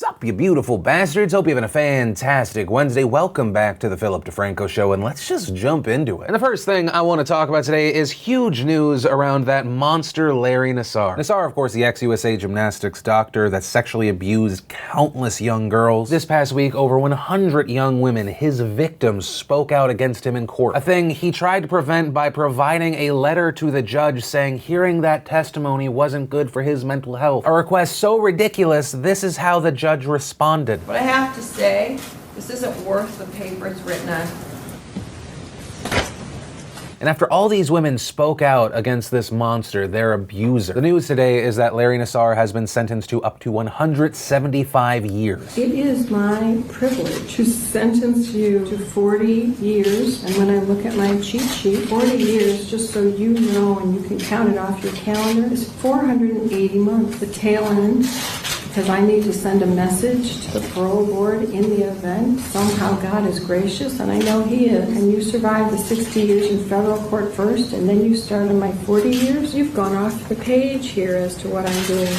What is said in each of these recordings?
Sup, you beautiful bastards? Hope you're having a fantastic Wednesday. Welcome back to the Philip DeFranco Show, and let's just jump into it. And the first thing I want to talk about today is huge news around that monster Larry Nassar. Nassar, of course, the ex-USA gymnastics doctor that sexually abused countless young girls. This past week, over 100 young women, his victims, spoke out against him in court. A thing he tried to prevent by providing a letter to the judge saying hearing that testimony wasn't good for his mental health. A request so ridiculous, this is how the judge responded. But I have to say, this isn't worth the paper it's written on. And after all these women spoke out against this monster, their abuser, the news today is that Larry Nassar has been sentenced to up to 175 years. It is my privilege to sentence you to 40 years. And when I look at my cheat sheet, 40 years, just so you know and you can count it off your calendar, is 480 months. The tail end, because I need to send a message to the parole board in the event somehow God is gracious, and I know He is, and you survive the 60 years in federal court first, and then you start on my 40 years, you've gone off the page here as to what I'm doing.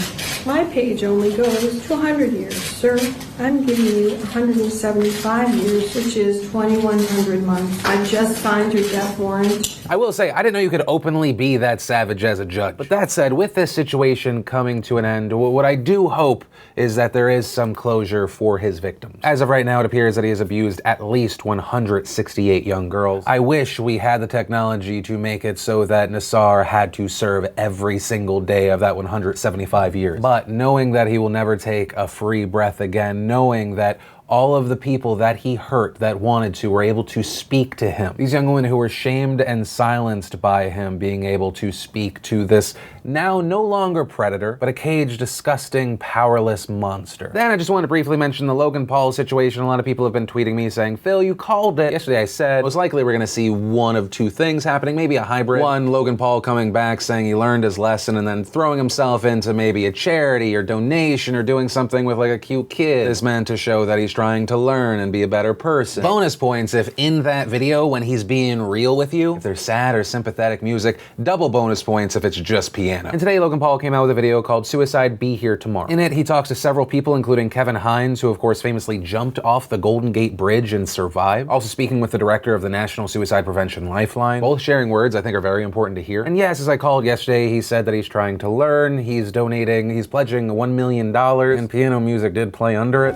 My page only goes to 100 years. Sir, I'm giving you 175 years, which is 2,100 months. I just signed your death warrant. I will say, I didn't know you could openly be that savage as a judge. But that said, with this situation coming to an end, what I do hope is that there is some closure for his victims. As of right now, it appears that he has abused at least 168 young girls. I wish we had the technology to make it so that Nassar had to serve every single day of that 175 years. But knowing that he will never take a free breath again, knowing that all of the people that he hurt that wanted to were able to speak to him. These young women who were shamed and silenced by him being able to speak to this now no longer predator, but a caged, disgusting, powerless monster. Then I just want to briefly mention the Logan Paul situation. A lot of people have been tweeting me saying, Phil, you called it. Yesterday I said, most likely we're gonna see one of two things happening, maybe a hybrid. One, Logan Paul coming back saying he learned his lesson and then throwing himself into maybe a charity or donation or doing something with like a cute kid. This man to show that he's trying to learn and be a better person. Bonus points if in that video, when he's being real with you, if there's sad or sympathetic music, double bonus points if it's just piano. And today Logan Paul came out with a video called Suicide Be Here Tomorrow. In it, he talks to several people, including Kevin Hines, who of course famously jumped off the Golden Gate Bridge and survived. Also speaking with the director of the National Suicide Prevention Lifeline. Both sharing words I think are very important to hear. And yes, as I called yesterday, he said that he's trying to learn, he's donating, he's pledging $1 million, and piano music did play under it.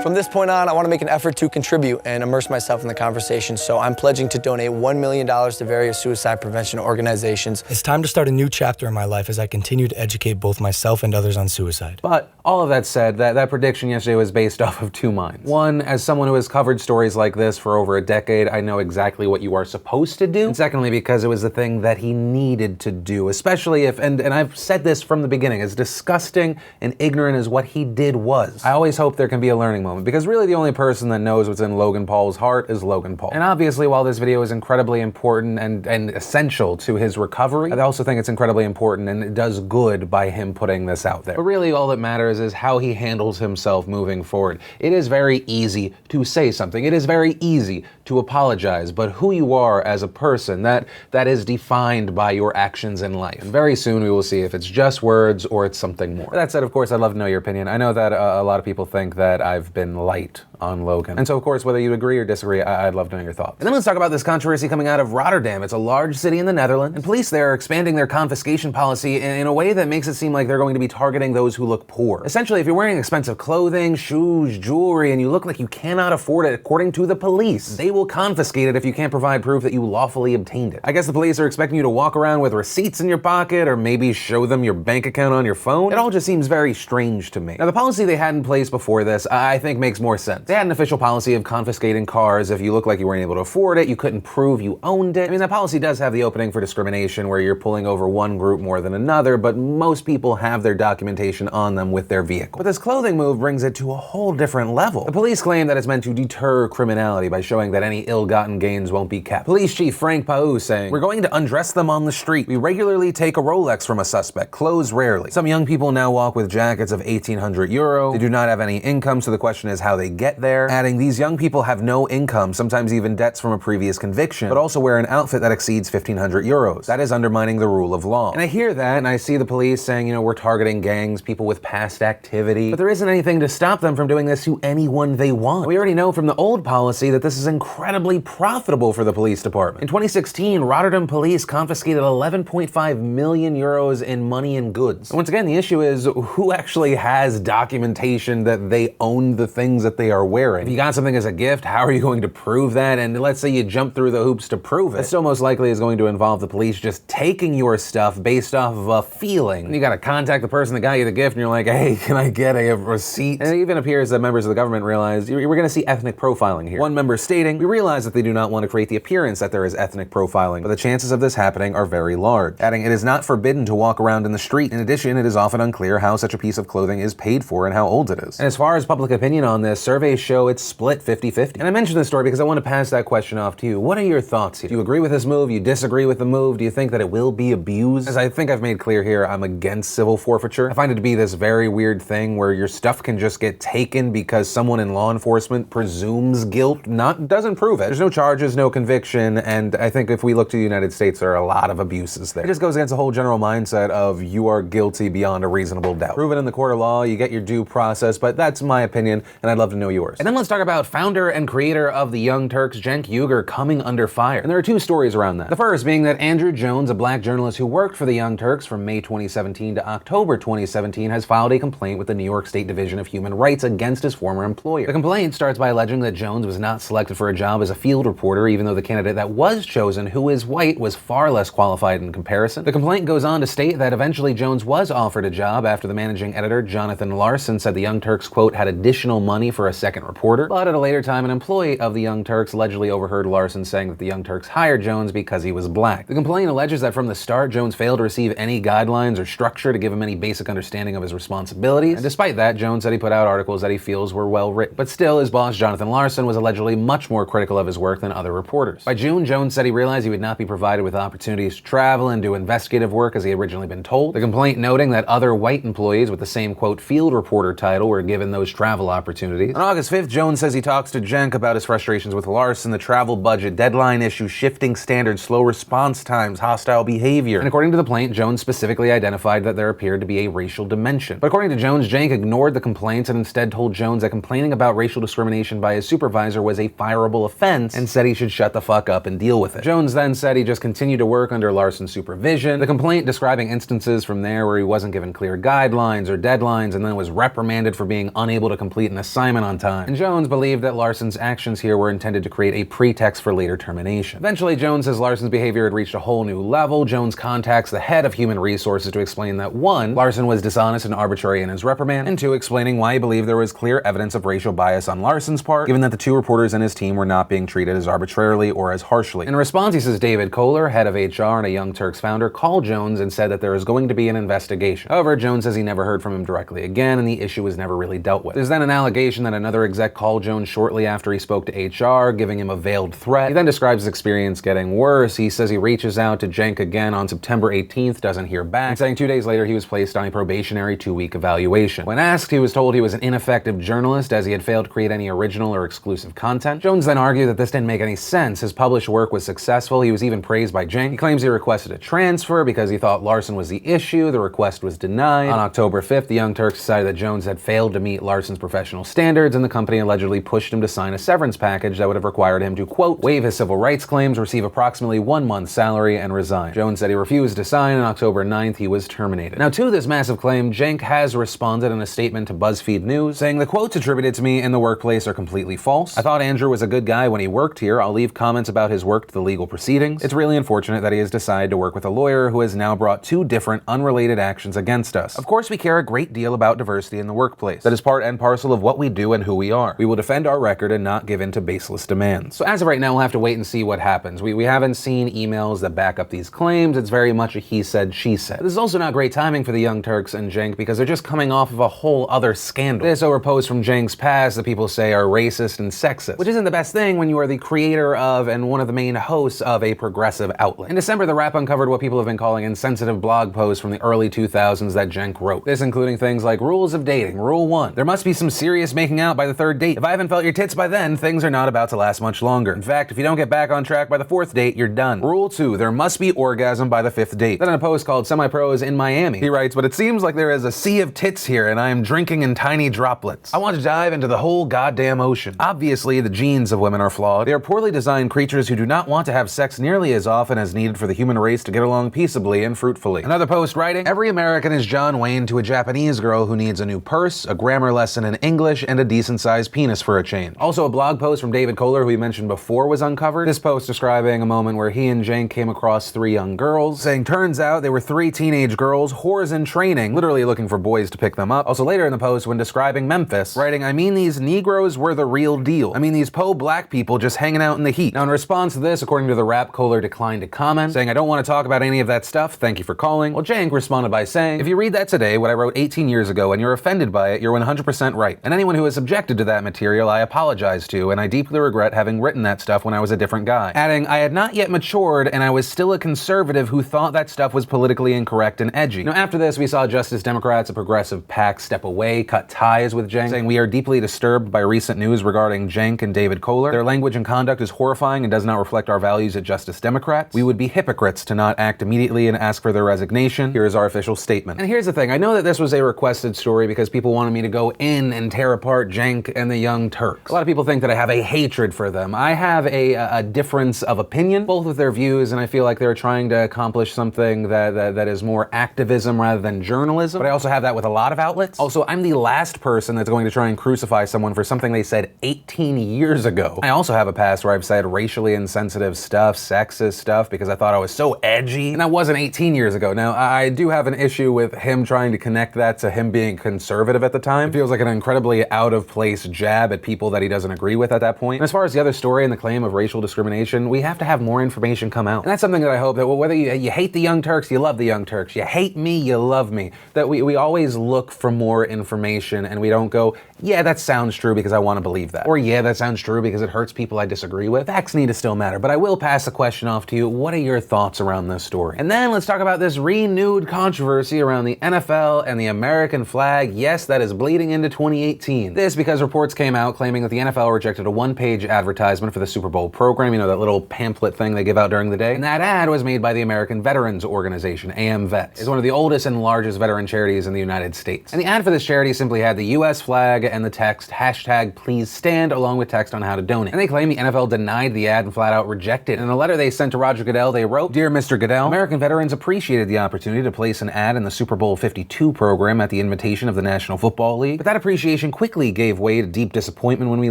From this point on, I want to make an effort to contribute and immerse myself in the conversation, so I'm pledging to donate $1 million to various suicide prevention organizations. It's time to start a new chapter in my life as I continue to educate both myself and others on suicide. But all of that said, that prediction yesterday was based off of two minds. One, as someone who has covered stories like this for over a decade, I know exactly what you are supposed to do. And secondly, because it was the thing that he needed to do, especially if, and I've said this from the beginning, as disgusting and ignorant as what he did was, I always hope there can be a learning moment. Because really the only person that knows what's in Logan Paul's heart is Logan Paul. And obviously while this video is incredibly important and essential to his recovery, I also think it's incredibly important and it does good by him putting this out there. But really all that matters is how he handles himself moving forward. It is very easy to say something. It is very easy to apologize, but who you are as a person, that is defined by your actions in life. And very soon we will see if it's just words or it's something more. That said, of course, I'd love to know your opinion. I know that a lot of people think that I've been light on Logan. And so, of course, whether you agree or disagree, I'd love to know your thoughts. And then let's talk about this controversy coming out of Rotterdam. It's a large city in the Netherlands, and police there are expanding their confiscation policy in a way that makes it seem like they're going to be targeting those who look poor. Essentially, if you're wearing expensive clothing, shoes, jewelry, and you look like you cannot afford it, according to the police, they will confiscate it if you can't provide proof that you lawfully obtained it. I guess the police are expecting you to walk around with receipts in your pocket, or maybe show them your bank account on your phone. It all just seems very strange to me. Now, the policy they had in place before this, I think makes more sense. They had an official policy of confiscating cars if you look like you weren't able to afford it, you couldn't prove you owned it. I mean, that policy does have the opening for discrimination where you're pulling over one group more than another, but most people have their documentation on them with their vehicle. But this clothing move brings it to a whole different level. The police claim that it's meant to deter criminality by showing that any ill-gotten gains won't be kept. Police Chief Frank Pau saying, "We're going to undress them on the street. We regularly take a Rolex from a suspect, clothes rarely. Some young people now walk with jackets of €1,800. They do not have any income, so the question is how they get there, adding these young people have no income, sometimes even debts from a previous conviction, but also wear an outfit that exceeds 1,500 euros. That is undermining the rule of law. And I hear that, and I see the police saying, you know, we're targeting gangs, people with past activity, but there isn't anything to stop them from doing this to anyone they want. We already know from the old policy that this is incredibly profitable for the police department. In 2016, Rotterdam police confiscated 11.5 million euros in money and goods. And once again, the issue is who actually has documentation that they own the things that they are wearing. If you got something as a gift, how are you going to prove that? And let's say you jump through the hoops to prove it. That still most likely is going to involve the police just taking your stuff based off of a feeling. And you gotta contact the person that got you the gift and you're like, hey, can I get a receipt? And it even appears that members of the government realized we're gonna see ethnic profiling here. One member stating, we realize that they do not want to create the appearance that there is ethnic profiling, but the chances of this happening are very large. Adding, it is not forbidden to walk around in the street. In addition, it is often unclear how such a piece of clothing is paid for and how old it is. And as far as public opinion on this, surveys show it's split 50-50. And I mentioned this story because I want to pass that question off to you. What are your thoughts here? Do you agree with this move? You disagree with the move? Do you think that it will be abused? As I think I've made clear here, I'm against civil forfeiture. I find it to be this very weird thing where your stuff can just get taken because someone in law enforcement presumes guilt, doesn't prove it. There's no charges, no conviction, and I think if we look to the United States, there are a lot of abuses there. It just goes against the whole general mindset of you are guilty beyond a reasonable doubt. Prove it in the court of law, you get your due process, but that's my opinion, and I'd love to know yours. And then let's talk about founder and creator of the Young Turks, Cenk Uygur, coming under fire. And there are two stories around that. The first being that Andrew Jones, a black journalist who worked for the Young Turks from May 2017 to October 2017, has filed a complaint with the New York State Division of Human Rights against his former employer. The complaint starts by alleging that Jones was not selected for a job as a field reporter, even though the candidate that was chosen, who is white, was far less qualified in comparison. The complaint goes on to state that eventually Jones was offered a job after the managing editor, Jonathan Larson, said the Young Turks, quote, had additional money for a second reporter. But at a later time, an employee of the Young Turks allegedly overheard Larson saying that the Young Turks hired Jones because he was black. The complaint alleges that from the start, Jones failed to receive any guidelines or structure to give him any basic understanding of his responsibilities. And despite that, Jones said he put out articles that he feels were well written. But still, his boss, Jonathan Larson, was allegedly much more critical of his work than other reporters. By June, Jones said he realized he would not be provided with opportunities to travel and do investigative work as he had originally been told. The complaint noting that other white employees with the same, quote, field reporter title were given those travel opportunities. On August 5th, Jones says he talks to Cenk about his frustrations with Larson, the travel budget, deadline issue, shifting standards, slow response times, hostile behavior. And according to the complaint, Jones specifically identified that there appeared to be a racial dimension. But according to Jones, Cenk ignored the complaints and instead told Jones that complaining about racial discrimination by his supervisor was a fireable offense and said he should shut the fuck up and deal with it. Jones then said he just continued to work under Larson's supervision. The complaint describing instances from there where he wasn't given clear guidelines or deadlines and then was reprimanded for being unable to complete an assignment on time. And Jones believed that Larson's actions here were intended to create a pretext for later termination. Eventually, Jones says Larson's behavior had reached a whole new level. Jones contacts the head of human resources to explain that 1, Larson was dishonest and arbitrary in his reprimand, and 2, explaining why he believed there was clear evidence of racial bias on Larson's part, given that the 2 reporters in his team were not being treated as arbitrarily or as harshly. In response, he says David Kohler, head of HR and a Young Turks founder, called Jones and said that there is going to be an investigation. However, Jones says he never heard from him directly again, and the issue was never really dealt with. There's then an allegation that another exec called Jones shortly after he spoke to HR, giving him a veiled threat. He then describes his experience getting worse. He says he reaches out to Cenk again on September 18th, doesn't hear back, and saying 2 days later he was placed on a probationary 2-week evaluation. When asked, he was told he was an ineffective journalist as he had failed to create any original or exclusive content. Jones then argued that this didn't make any sense. His published work was successful. He was even praised by Cenk. He claims he requested a transfer because he thought Larson was the issue. The request was denied. On October 5th, the Young Turks decided that Jones had failed to meet Larson's professional standards, and the company allegedly pushed him to sign a severance package that would have required him to, quote, waive his civil rights claims, receive approximately 1 month's salary, and resign. Jones said he refused to sign, and on October 9th, he was terminated. Now, to this massive claim, Cenk has responded in a statement to BuzzFeed News, saying the quotes attributed to me in the workplace are completely false. I thought Andrew was a good guy when he worked here. I'll leave comments about his work to the legal proceedings. It's really unfortunate that he has decided to work with a lawyer who has now brought 2 different, unrelated actions against us. Of course, we care a great deal about diversity in the workplace. That is part and parcel of what we do and who we are. We will defend our record and not give in to baseless demands. So as of right now, we'll have to wait and see what happens. We haven't seen emails that back up these claims. It's very much a he said, she said. This is also not great timing for the Young Turks and Cenk because they're just coming off of a whole other scandal. This over posts from Cenk's past that people say are racist and sexist, which isn't the best thing when you are the creator of and one of the main hosts of a progressive outlet. In December, the Wrap uncovered what people have been calling insensitive blog posts from the early 2000s that Cenk wrote. This including things like rules of dating. Rule 1. There must be some serious making out by by the third date. If I haven't felt your tits by then, things are not about to last much longer. In fact, if you don't get back on track by the fourth date, you're done. Rule 2, there must be orgasm by the fifth date. Then in a post called Semi-Pros in Miami, he writes, but it seems like there is a sea of tits here and I am drinking in tiny droplets. I want to dive into the whole goddamn ocean. Obviously, the genes of women are flawed. They are poorly designed creatures who do not want to have sex nearly as often as needed for the human race to get along peaceably and fruitfully. Another post writing, every American is John Wayne to a Japanese girl who needs a new purse, a grammar lesson in English, and a decent-sized penis for a change. Also, a blog post from David Kohler, who we mentioned before, was uncovered. This post describing a moment where he and Cenk came across 3 young girls, saying turns out they were 3 teenage girls, whores in training, literally looking for boys to pick them up. Also later in the post, when describing Memphis, writing, I mean these Negroes were the real deal. I mean these black people just hanging out in the heat. Now in response to this, according to the Rap, Kohler declined to comment, saying I don't want to talk about any of that stuff, thank you for calling. Well, Cenk responded by saying, if you read that today, what I wrote 18 years ago, and you're offended by it, you're 100% right. And anyone who is subjected to that material, I apologize to, and I deeply regret having written that stuff when I was a different guy. Adding, I had not yet matured, and I was still a conservative who thought that stuff was politically incorrect and edgy. Now after this, we saw Justice Democrats, a progressive PAC, step away, cut ties with Cenk, saying we are deeply disturbed by recent news regarding Cenk and David Kohler. Their language and conduct is horrifying and does not reflect our values at Justice Democrats. We would be hypocrites to not act immediately and ask for their resignation. Here is our official statement. And here's the thing, I know that this was a requested story because people wanted me to go in and tear apart Cenk and the Young Turks. A lot of people think that I have a hatred for them. I have a difference of opinion, both with their views, and I feel like they're trying to accomplish something that is more activism rather than journalism. But I also have that with a lot of outlets. Also, I'm the last person that's going to try and crucify someone for something they said 18 years ago. I also have a past where I've said racially insensitive stuff, sexist stuff, because I thought I was so edgy, and that wasn't 18 years ago. Now, I do have an issue with him trying to connect that to him being conservative at the time. It feels like an incredibly out-of-place jab at people that he doesn't agree with at that point. And as far as the other story and the claim of racial discrimination, we have to have more information come out. And that's something that I hope that, well, whether you hate the Young Turks, you love the Young Turks, you hate me, you love me, that we always look for more information and we don't go, yeah, that sounds true because I want to believe that. Or yeah, that sounds true because it hurts people I disagree with. Facts need to still matter, but I will pass the question off to you. What are your thoughts around this story? And then let's talk about this renewed controversy around the NFL and the American flag. Yes, that is bleeding into 2018. This because reports came out claiming that the NFL rejected a one-page advertisement for the Super Bowl program, you know, that little pamphlet thing they give out during the day. And that ad was made by the American Veterans Organization, AMVETS. It's one of the oldest and largest veteran charities in the United States. And the ad for this charity simply had the US flag and the text, #PleaseStand, along with text on how to donate. And they claim the NFL denied the ad and flat out rejected it. In a letter they sent to Roger Goodell, they wrote, Dear Mr. Goodell, American veterans appreciated the opportunity to place an ad in the Super Bowl 52 program at the invitation of the National Football League, but that appreciation quickly gave way to deep disappointment when we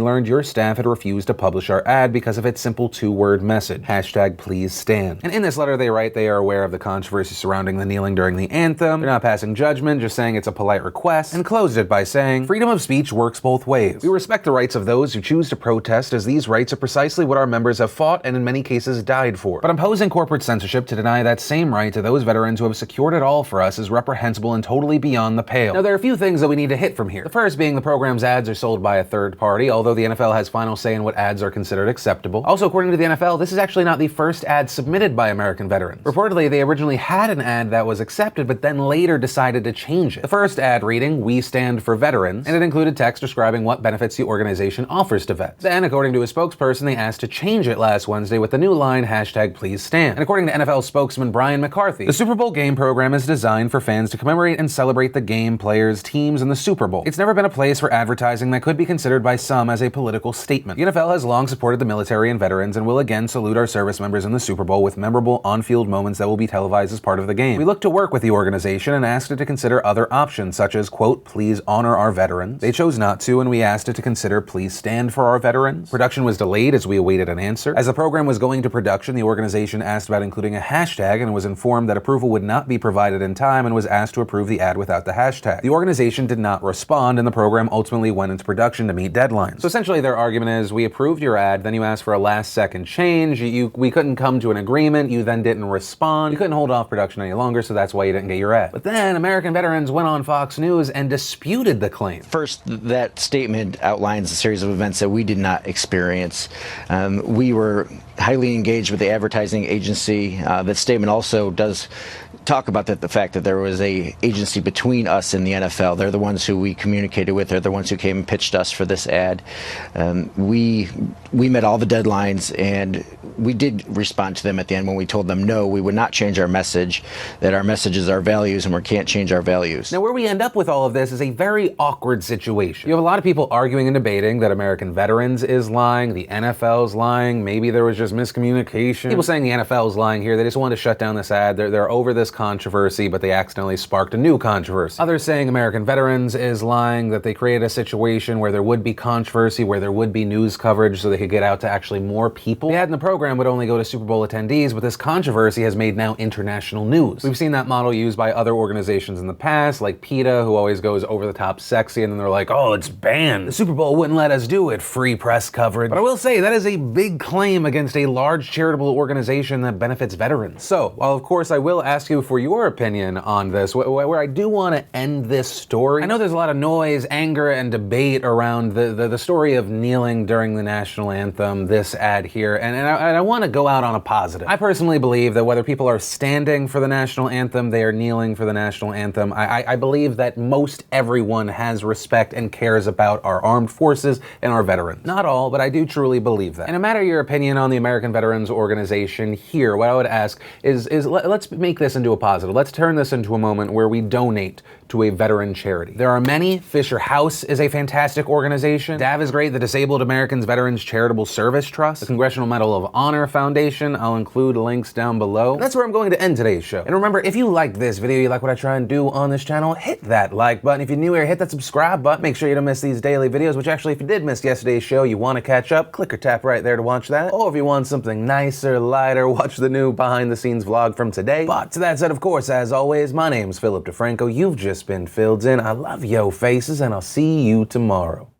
learned your staff had refused to publish our ad because of its simple 2-word message, #PleaseStand. And in this letter they write they are aware of the controversy surrounding the kneeling during the anthem. They're not passing judgment, just saying it's a polite request, and closed it by saying, freedom of speech works both ways. We respect the rights of those who choose to protest, as these rights are precisely what our members have fought and in many cases died for. But imposing corporate censorship to deny that same right to those veterans who have secured it all for us is reprehensible and totally beyond the pale. Now there are a few things that we need to hit from here. The first being the program's ads are sold by a third party, although the NFL has final say in what ads are considered acceptable. Also, according to the NFL, this is actually not the first ad submitted by American veterans. Reportedly, they originally had an ad that was accepted, but then later decided to change it. The first ad reading, We Stand for Veterans, and it included text describing what benefits the organization offers to vets. Then, according to a spokesperson, they asked to change it last Wednesday with the new line, #PleaseStand. And according to NFL spokesman Brian McCarthy, the Super Bowl game program is designed for fans to commemorate and celebrate the game, players, teams, and the Super Bowl. It's never been a place for advertising that could be considered by some as a political statement. The NFL has long supported the military and veterans and will again salute our service members in the Super Bowl with memorable on-field moments that will be televised as part of the game. We look to work with the organization and asked it to consider other options such as, quote, please honor our veterans. They chose not to, and we asked it to consider please stand for our veterans. Production was delayed as we awaited an answer. As the program was going to production, the organization asked about including a hashtag and was informed that approval would not be provided in time and was asked to approve the ad without the hashtag. The organization did not respond, and the program ultimately went into production to meet deadlines. So essentially their argument is, we approved your ad, then you asked for a last-second change, we couldn't come to an agreement, you then didn't respond, you couldn't hold off production any longer, so that's why you didn't get your ad. But then American veterans went on Fox News and disputed the claim. First, that statement outlines a series of events that we did not experience. We were highly engaged with the advertising agency. That statement also does talk about the fact that there was a agency between us and the NFL. They're the ones who we communicated with. They're the ones who came and pitched us for this ad. We met all the deadlines, and we did respond to them at the end when we told them no, we would not change our message, that our message is our values and we can't change our values. Now, where we end up with all of this is a very awkward situation. You have a lot of people arguing and debating that American Veterans is lying, the NFL is lying, maybe there was just miscommunication. People saying the NFL is lying here, they just wanted to shut down this ad, they're over this controversy, but they accidentally sparked a new controversy. Others saying American Veterans is lying, that they created a situation where there would be controversy, where there would be news coverage so they could get out to actually more people. The ad in the program would only go to Super Bowl attendees, but this controversy has made now international news. We've seen that model used by other organizations in the past, like PETA, who always goes over the top sexy, and then they're like, oh, it's banned. The Super Bowl wouldn't let us do it. Free press coverage. But I will say, that is a big claim against a large charitable organization that benefits veterans. So, while of course I will ask you for your opinion on this, where I do want to end this story, I know there's a lot of noise, anger, and debate around the story of kneeling during the national anthem, this ad here, and I want to go out on a positive. I personally believe that whether people are standing for the national anthem, they are kneeling for the national anthem, I believe that most everyone has respect and cares about our armed forces and our veterans. Not all, but I do truly believe that. And no matter your opinion on the American Veterans Organization here, what I would ask is let's make this into a positive. Let's turn this into a moment where we donate to a veteran charity. There are many. Fisher House is a fantastic organization. DAV is great. The Disabled Americans Veterans Charitable Service Trust, the Congressional Medal of Honor Foundation. I'll include links down below. And that's where I'm going to end today's show. And remember, if you like this video, you like what I try and do on this channel, hit that like button. If you're new here, hit that subscribe button. Make sure you don't miss these daily videos, which actually, if you did miss yesterday's show, you want to catch up, click or tap right there to watch that. Or if you want something nicer, lighter, watch the new behind the scenes vlog from today. But to that said, of course, as always, my name's Philip DeFranco. You've just been filled in. I love yo faces, and I'll see you tomorrow.